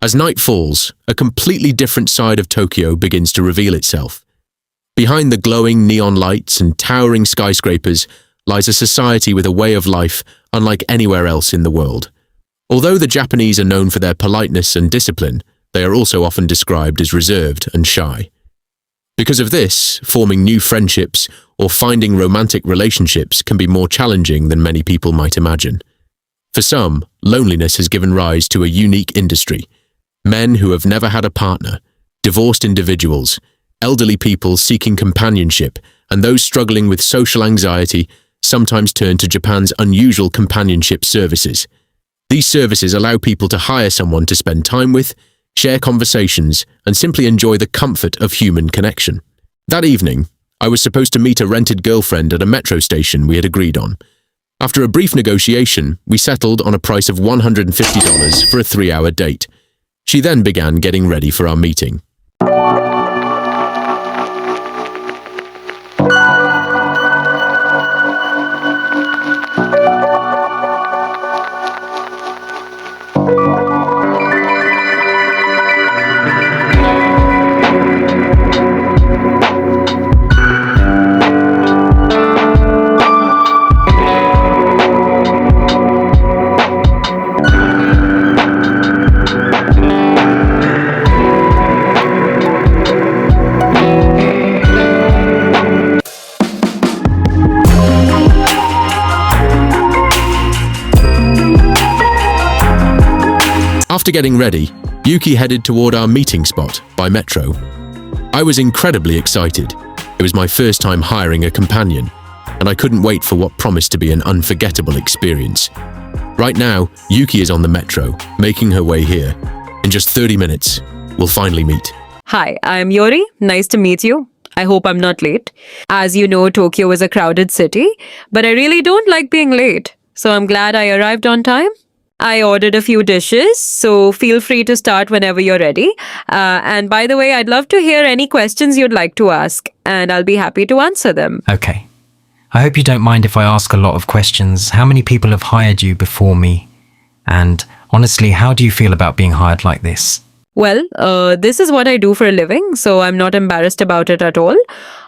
As night falls, a completely different side of Tokyo begins to reveal itself. Behind the glowing neon lights and towering skyscrapers lies a society with a way of life unlike anywhere else in the world. Although the Japanese are known for their politeness and discipline, they are also often described as reserved and shy. Because of this, forming new friendships or finding romantic relationships can be more challenging than many people might imagine. For some, loneliness has given rise to a unique industry. Men who have never had a partner, divorced individuals, elderly people seeking companionship, and those struggling with social anxiety sometimes turn to Japan's unusual companionship services. These services allow people to hire someone to spend time with, share conversations, and simply enjoy the comfort of human connection. That evening, I was supposed to meet a rented girlfriend at a metro station we had agreed on. After a brief negotiation, we settled on a price of $150 for a 3-hour date. She then began getting ready for our meeting. After getting ready, Yuki headed toward our meeting spot by metro. I was incredibly excited. It was my first time hiring a companion, and I couldn't wait for what promised to be an unforgettable experience. Right now, Yuki is on the metro, making her way here. In just 30 minutes, we'll finally meet. Hi, I'm Yori. Nice to meet you. I hope I'm not late. As you know, Tokyo is a crowded city, but I really don't like being late, so I'm glad I arrived on time. I ordered a few dishes, so feel free to start whenever you're ready. And by the way, I'd love to hear any questions you'd like to ask, and I'll be happy to answer them. Okay. I hope you don't mind if I ask a lot of questions. How many people have hired you before me? And honestly, how do you feel about being hired like this? Well, this is what I do for a living, so I'm not embarrassed about it at all.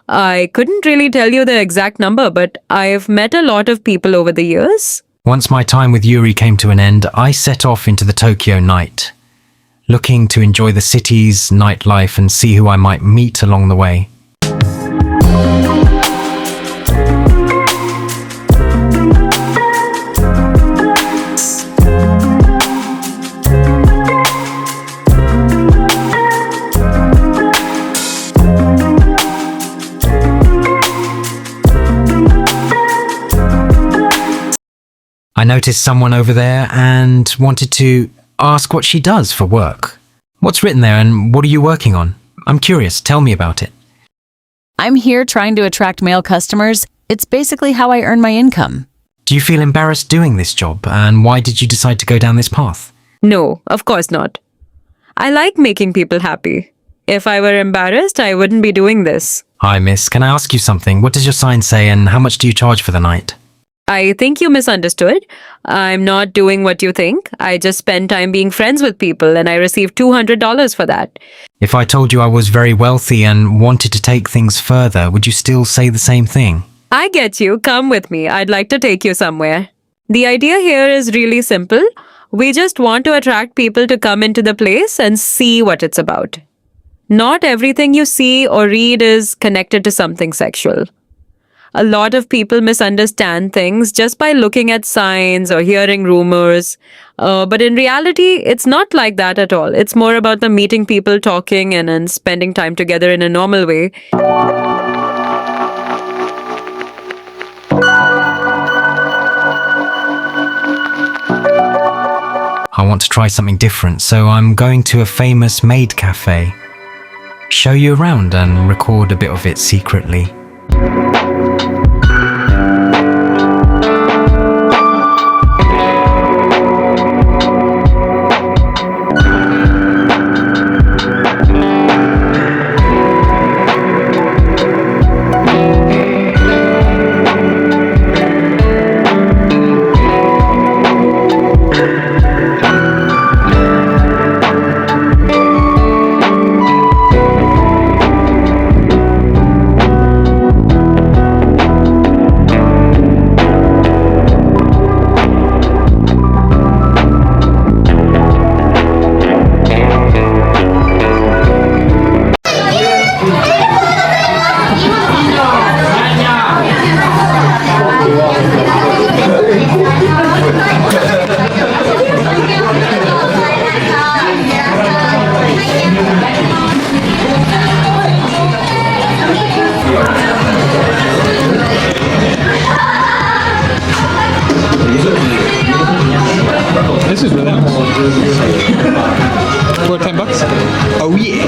I couldn't really tell you the exact number, but I've met a lot of people over the years. Once my time with Yuri came to an end, I set off into the Tokyo night, looking to enjoy the city's nightlife and see who I might meet along the way. I noticed someone over there and wanted to ask what she does for work. What's written there and what are you working on? I'm curious, tell me about it. I'm here trying to attract male customers. It's basically how I earn my income. Do you feel embarrassed doing this job and why did you decide to go down this path? No, of course not. I like making people happy. If I were embarrassed, I wouldn't be doing this. Hi miss, can I ask you something? What does your sign say and how much do you charge for the night? I think you misunderstood. I'm not doing what you think. I just spend time being friends with people and I receive $200 for that. If I told you I was very wealthy and wanted to take things further, would you still say the same thing? I get you. Come with me. I'd like to take you somewhere. The idea here is really simple. We just want to attract people to come into the place and see what it's about. Not everything you see or read is connected to something sexual. A lot of people misunderstand things just by looking at signs or hearing rumors. But in reality, it's not like that at all. It's more about the meeting people, talking, and spending time together in a normal way. I want to try something different, so I'm going to a famous maid cafe. Show you around and record a bit of it secretly. This is really nice. For $10? Oh yeah.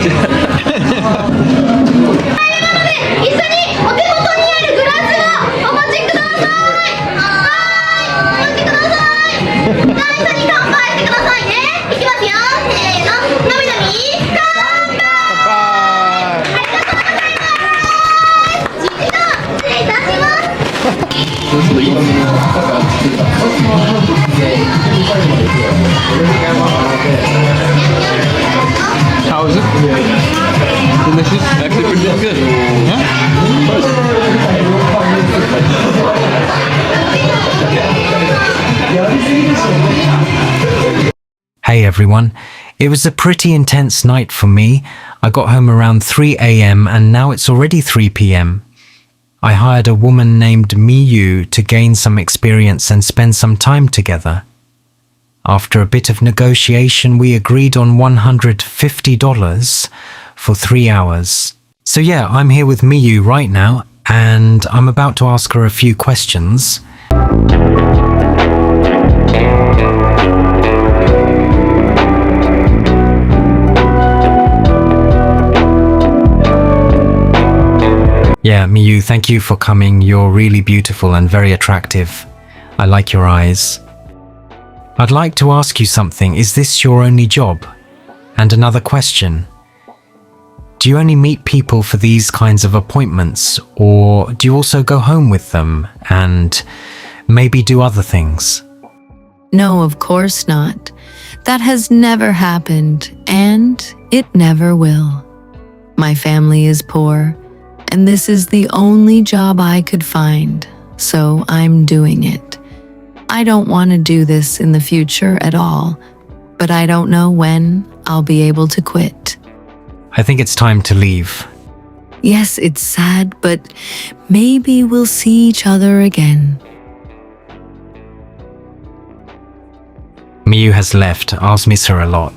一緒にお手元にあるグラスをお持ちください。はい、お持ちください。じゃあ一緒に乾杯してくださいね。いきますよ。せーの、なみなみ、乾杯。ありがとうございます。失礼いたします。 How is it? Delicious? Actually pretty damn good. Yeah? Hey everyone. It was a pretty intense night for me. I got home around 3 a.m. and now it's already 3 p.m. I hired a woman named Miyu to gain some experience and spend some time together. After a bit of negotiation, we agreed on $150 for 3 hours. So yeah, I'm here with Miyu right now, and I'm about to ask her a few questions. Yeah, Miyu, thank you for coming. You're really beautiful and very attractive. I like your eyes. I'd like to ask you something. Is this your only job? And another question. Do you only meet people for these kinds of appointments, or do you also go home with them and maybe do other things? No, of course not. That has never happened, and it never will. My family is poor, and this is the only job I could find, so I'm doing it. I don't want to do this in the future at all, but I don't know when I'll be able to quit. I think it's time to leave. Yes, it's sad, but maybe we'll see each other again. Miyu has left. I'll miss her a lot.